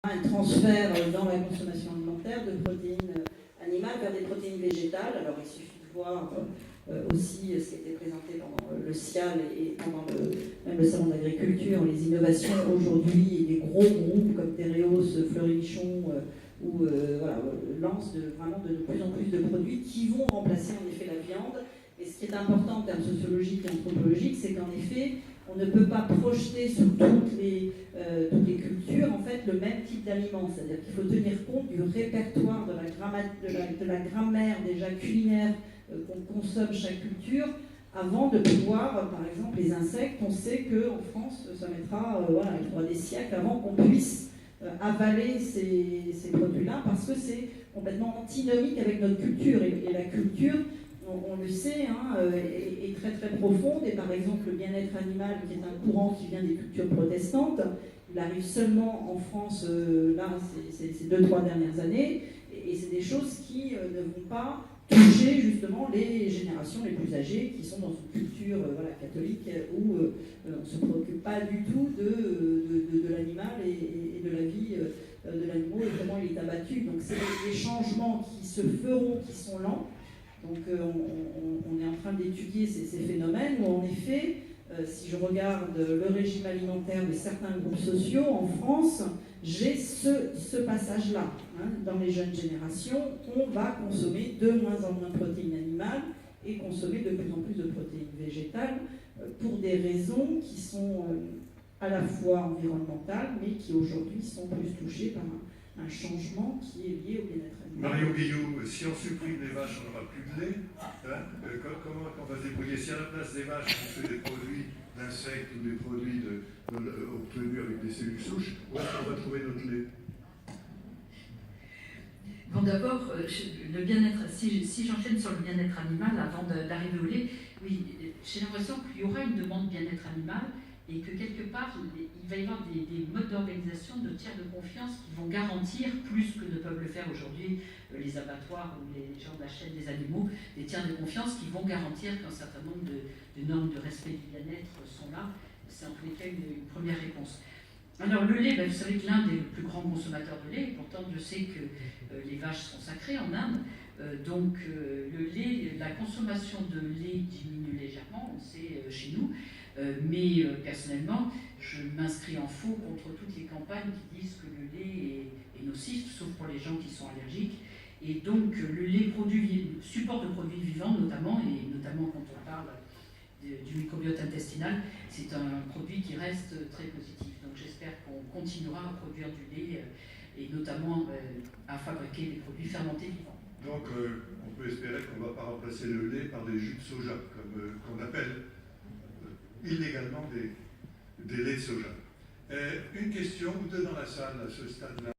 un transfert dans la consommation alimentaire de protéines animales vers des protéines végétales. Alors il suffit de voir aussi ce qui a été présenté pendant le CIAL et pendant même le salon d'agriculture, les innovations aujourd'hui et des gros groupes comme Tereos, Fleury-Michon lancent vraiment de plus en plus de produits qui vont remplacer en effet la viande. Et ce qui est important en termes sociologiques et anthropologiques, c'est qu'en effet, on ne peut pas projeter sur toutes les cultures en fait, le même type d'aliments. C'est-à-dire qu'il faut tenir compte du répertoire de la grammaire déjà culinaire qu'on consomme chaque culture avant de pouvoir, par exemple, les insectes. On sait qu'en France, ça mettra il faudra des siècles avant qu'on puisse avaler ces produits-là parce que c'est complètement antinomique avec notre culture. Et la culture, on le sait, est très très profonde. Et par exemple, le bien-être animal, qui est un courant qui vient des cultures protestantes, il arrive seulement en France, ces 2-3 dernières années. Et c'est des choses qui ne vont pas toucher justement les générations les plus âgées qui sont dans une culture catholique où on ne se préoccupe pas du tout de l'animal et de la vie de l'animal et comment il est abattu. Donc c'est des changements qui se feront, qui sont lents. Donc on est en train d'étudier ces phénomènes où en effet, si je regarde le régime alimentaire de certains groupes sociaux en France, j'ai ce passage-là. Dans les jeunes générations, on va consommer de moins en moins de protéines animales et consommer de plus en plus de protéines végétales pour des raisons qui sont à la fois environnementales, mais qui aujourd'hui sont plus touchées par un changement qui est lié au bien-être animal. Mario Guillou, si on supprime les vaches, on n'aura plus de lait. Comment on va se débrouiller? Si à la place des vaches, on fait des produits d'insectes ou des produits obtenus avec des cellules souches, où est-ce qu'on va trouver notre lait? Bon, d'abord, le bien-être, si j'enchaîne sur le bien-être animal avant d'arriver au lait, oui, j'ai l'impression qu'il y aura une demande bien-être animal et que quelque part, il va y avoir des modes d'organisation de tiers de confiance qui vont garantir, plus que ne peuvent le faire aujourd'hui les abattoirs ou les gens de la chaîne des animaux, des tiers de confiance qui vont garantir qu'un certain nombre de normes de respect du bien-être sont là. C'est en tous les cas une première réponse. Alors le lait, vous savez que l'Inde est le plus grand consommateur de lait, et pourtant je sais que les vaches sont sacrées en Inde, donc le lait, la consommation de lait diminue légèrement, on sait chez nous, mais personnellement je m'inscris en faux contre toutes les campagnes qui disent que le lait est nocif, sauf pour les gens qui sont allergiques, et donc le lait support de produits vivants notamment, et notamment quand on parle du microbiote intestinal, c'est un produit qui reste très positif. Donc j'espère qu'on continuera à produire du lait et notamment à fabriquer des produits fermentés vivants. Donc on peut espérer qu'on ne va pas remplacer le lait par des jus de soja, comme qu'on appelle illégalement des laits de soja. Une question ou deux dans la salle à ce stade-là.